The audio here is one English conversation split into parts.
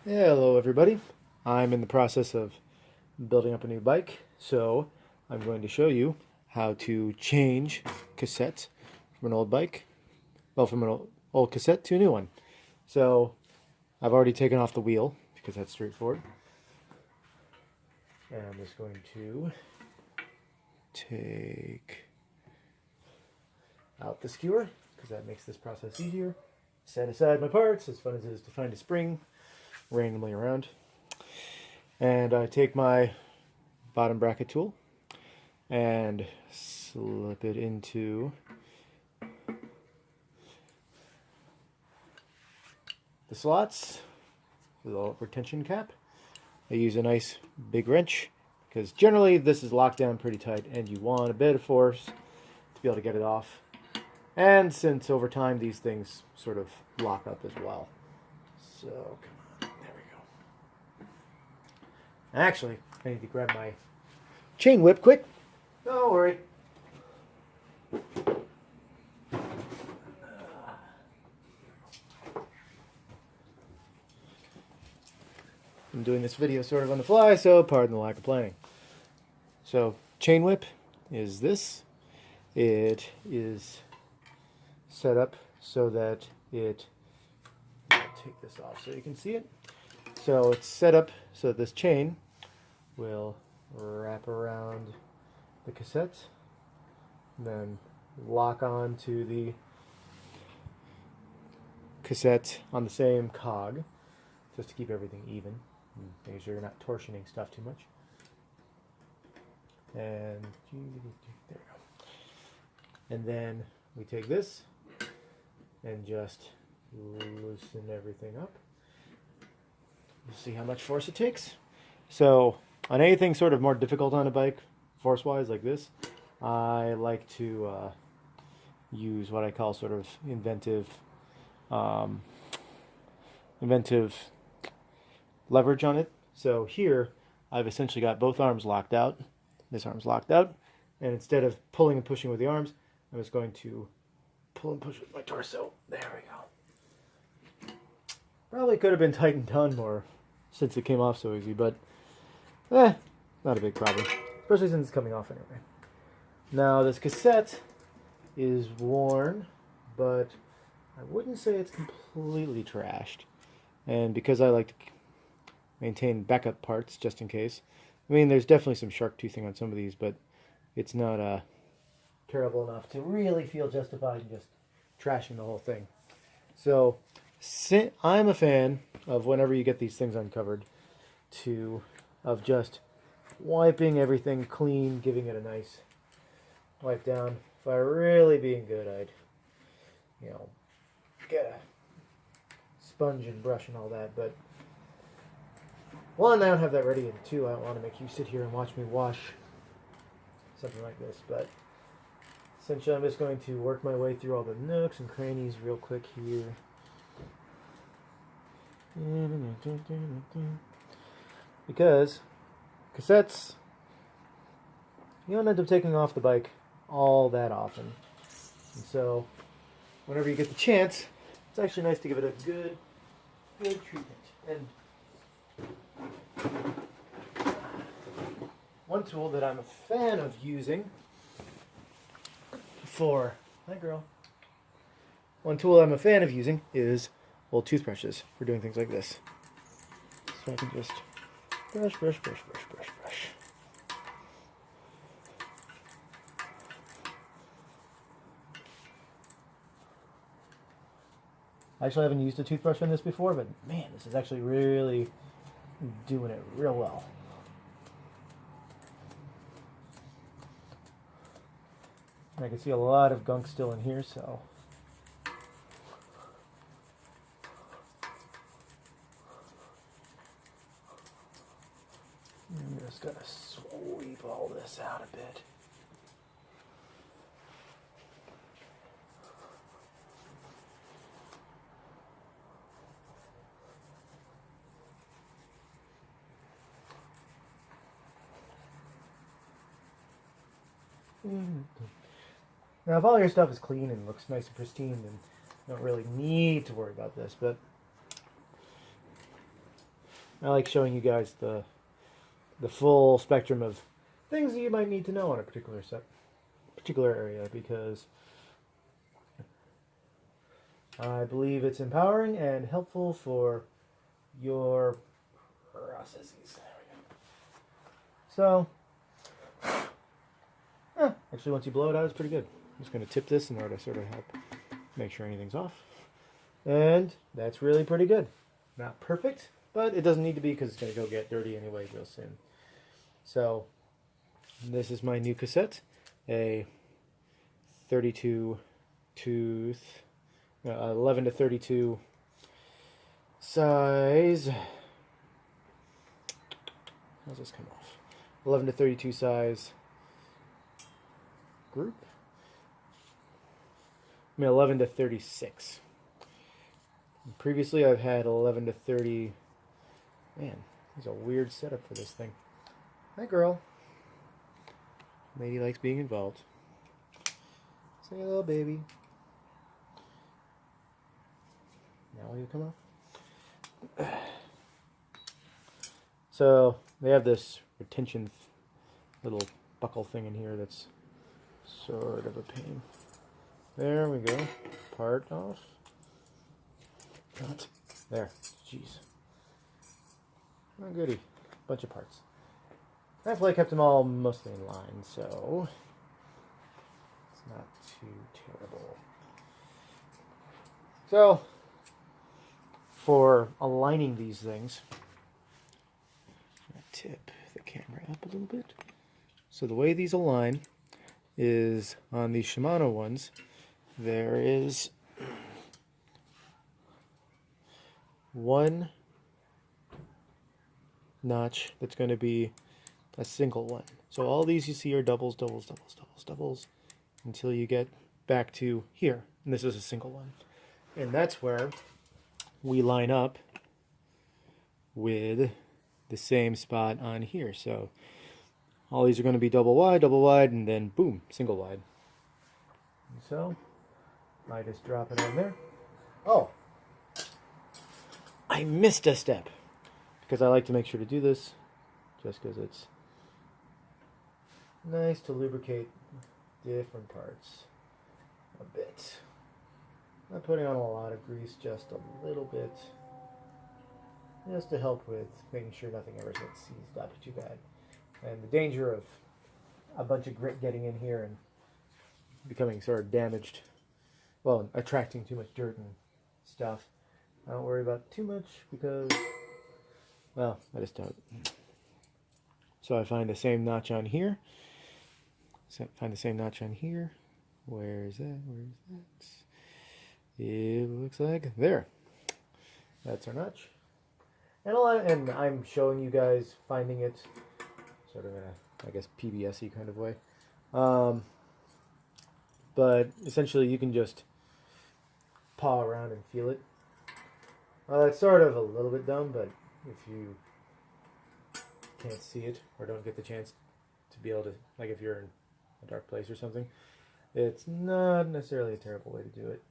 Hello everybody. I'm in the process of building up a new bike, so I'm going to show you how to change cassettes from an old bike, well, from an old cassette to a new one. So I've already taken off the wheel because that's straightforward. And I'm just going to take out the skewer because that makes this process easier. Set aside my parts, as fun as it is to find a spring randomly around. And I take my bottom bracket tool and slip it into the slots with a little retention cap. I use a nice big wrench because generally this is locked down pretty tight and you want a bit of force to be able to get it off. And since over time these things sort of lock up as well. So come on, there we go. Actually, I need to grab my chain whip quick. Don't worry. I'm doing this video sort of on the fly, so pardon the lack of planning. So, chain whip is this. It is set up so that it, I'll take this off so you can see it. So it's set up so that this chain will wrap around the cassette, then lock on to the cassette on the same cog, just to keep everything even. Make sure you're not torsioning stuff too much. And there we go. And then we take this and just loosen everything up. You'll see how much force it takes. So on anything sort of more difficult on a bike, force-wise like this, I like to use what I call sort of inventive leverage on it. So here, I've essentially got both arms locked out. This arm's locked out. And instead of pulling and pushing with the arms, I'm just going to pull and push with my torso. There we go. Probably could have been tightened down more since it came off so easy, but not a big problem. Especially since it's coming off anyway. Now this cassette is worn, but I wouldn't say it's completely trashed. And because I like to maintain backup parts just in case. I mean, there's definitely some shark toothing on some of these, but it's not terrible enough to really feel justified in just trashing the whole thing. So I'm a fan of whenever you get these things uncovered, of just wiping everything clean, giving it a nice wipe down. If I were really being good, I'd, get a sponge and brush and all that, but one, I don't have that ready, and two, I don't want to make you sit here and watch me wash something like this, but essentially I'm just going to work my way through all the nooks and crannies real quick here. Because cassettes, you don't end up taking off the bike all that often. And so, whenever you get the chance, it's actually nice to give it a good treatment. And one tool that I'm a fan of using One tool I'm a fan of using is old toothbrushes for doing things like this. So I can just brush. Actually, I haven't used a toothbrush on this before, but man, this is actually really doing it real well. I can see a lot of gunk still in here, so I'm just gonna sweep all this out a bit. Now, if all your stuff is clean and looks nice and pristine, then you don't really need to worry about this, but I like showing you guys the full spectrum of things that you might need to know on a particular area, because I believe it's empowering and helpful for your processes. There we go. So, actually, once you blow it out, it's pretty good. I'm just going to tip this in order to sort of help make sure anything's off. And that's really pretty good. Not perfect, but it doesn't need to be because it's going to go get dirty anyway real soon. So, this is my new cassette, a 32 tooth, 11 to 32 size. How's this come off? 11 to 32 size group. 11 to 36. Previously, I've had 11 to 30. Man, there's a weird setup for this thing. Hi, girl. Lady likes being involved. Say hello, baby. Now will you come off? So they have this retention little buckle thing in here that's sort of a pain. There we go. Part off. Cut. There. Jeez. Oh, goody. Bunch of parts. Thankfully, I kept them all mostly in line, so it's not too terrible. So, for aligning these things, I'm going to tip the camera up a little bit. So the way these align is on these Shimano ones, there is one notch that's going to be a single one. So all these you see are doubles, doubles, doubles, doubles, doubles, until you get back to here. And this is a single one. And that's where we line up with the same spot on here. So all these are going to be double wide, and then boom, single wide. And so I just drop it on there. Oh, I missed a step, because I like to make sure to do this just because it's nice to lubricate different parts a bit. Not putting on a lot of grease, just a little bit, just to help with making sure nothing ever gets seized up too bad. And the danger of a bunch of grit getting in here and becoming sort of damaged, well, attracting too much dirt and stuff, I don't worry about too much because, well, I just don't. So I find the same notch on here. Find the same notch on here. Where is that? Where is that? It looks like there. That's our notch. And I'm showing you guys finding it sort of in a, I guess, PBS-y kind of way. But essentially you can just paw around and feel it. It's sort of a little bit dumb, but if you can't see it or don't get the chance to be able to, like if you're in a dark place or something, it's not necessarily a terrible way to do it.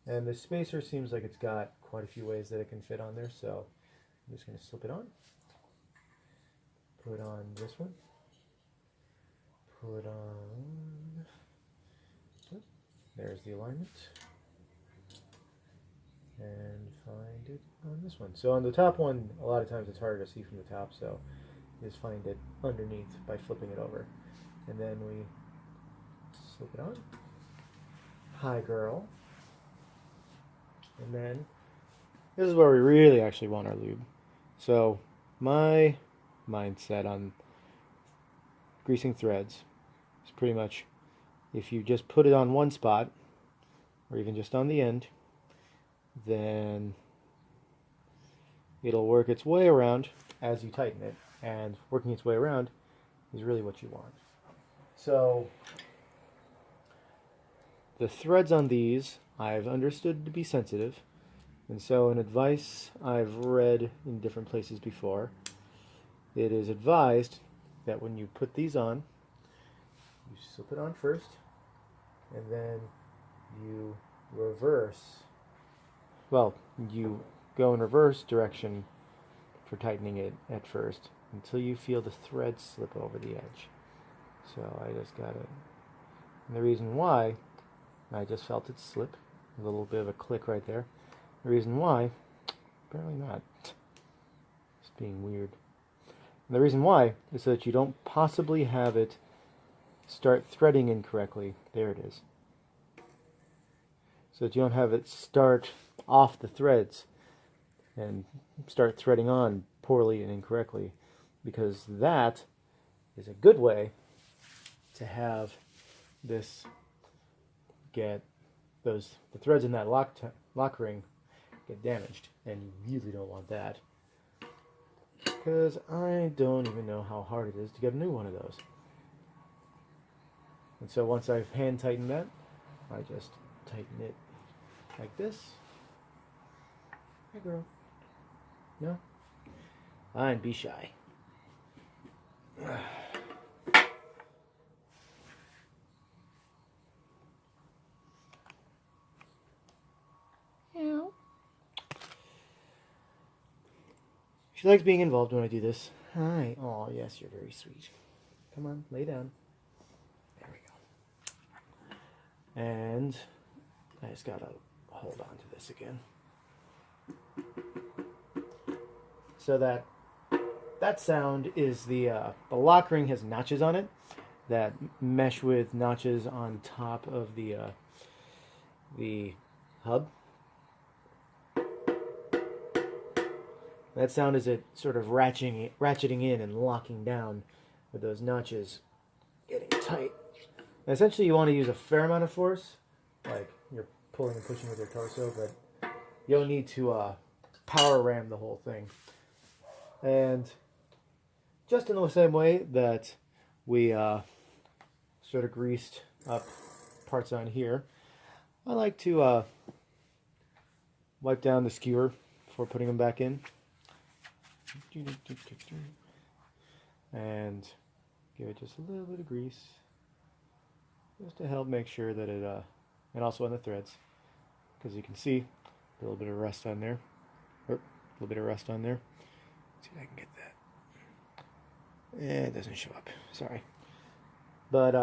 And the spacer seems like it's got quite a few ways that it can fit on there, so I'm just going to slip it on. Put on this one. Put on... There's the alignment. And find it on this one. So on the top one, a lot of times it's harder to see from the top, so just find it underneath by flipping it over. And then we slip it on. Hi, girl. And then this is where we really actually want our lube. So my mindset on greasing threads is pretty much if you just put it on one spot, or even just on the end, then it'll work its way around as you tighten it, and working its way around is really what you want. So the threads on these I've understood to be sensitive, and so an advice I've read in different places before, it is advised that when you put these on, you slip it on first, and then you reverse. Well, you go in reverse direction for tightening it at first until you feel the thread slip over the edge. So I just got it. And the reason why, I just felt it slip, a little bit of a click right there. The reason why, apparently not. It's being weird. And the reason why is so that you don't possibly have it start threading incorrectly. There it is. So that you don't have it start off the threads and start threading on poorly and incorrectly, because that is a good way to have this get the threads in that lock ring get damaged, and you really don't want that, because I don't even know how hard it is to get a new one of those. And so once I've hand tightened that, I just tighten it like this. Hey girl. No? Fine, be shy. She likes being involved when I do this. Hi. Oh, yes, you're very sweet. Come on, lay down. There we go. And I just gotta hold on to this again. So that sound is the lock ring has notches on it that mesh with notches on top of the hub. That sound is it sort of ratcheting in and locking down with those notches getting tight. And essentially you want to use a fair amount of force, like you're pulling and pushing with your torso, but you don't need to power ram the whole thing. And just in the same way that we sort of greased up parts on here, I like to wipe down the skewer before putting them back in. And give it just a little bit of grease, just to help make sure that it, and also on the threads, because you can see a little bit of rust on there, or a little bit of rust on there. Let's see if I can get that. It doesn't show up, sorry. But,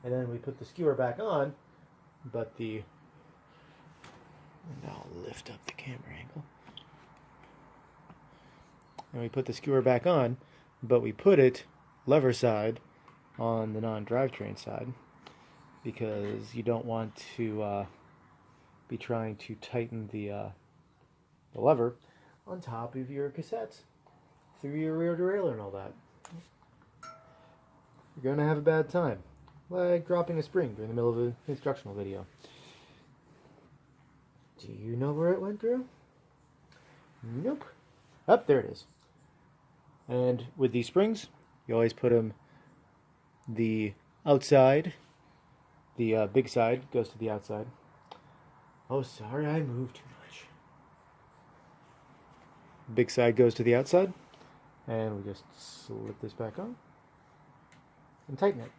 and then we put the skewer back on, but and I'll lift up the camera angle. And we put the skewer back on, but we put it lever side on the non-drivetrain side, because you don't want to be trying to tighten the lever on top of your cassettes through your rear derailleur and all that. You're going to have a bad time, like dropping a spring during the middle of an instructional video. Do you know where it went, Drew? Nope. Up there it is. And with these springs, you always put them the outside. The big side goes to the outside. Oh, sorry, I moved too much. Big side goes to the outside, and we just slip this back on and tighten it.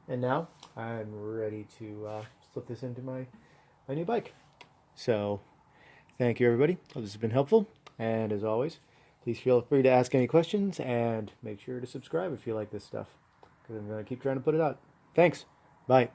And now I'm ready to slip this into my new bike. So thank you, everybody. Hope this has been helpful. And as always, please feel free to ask any questions, and make sure to subscribe if you like this stuff, because I'm going to keep trying to put it out. Thanks. Bye.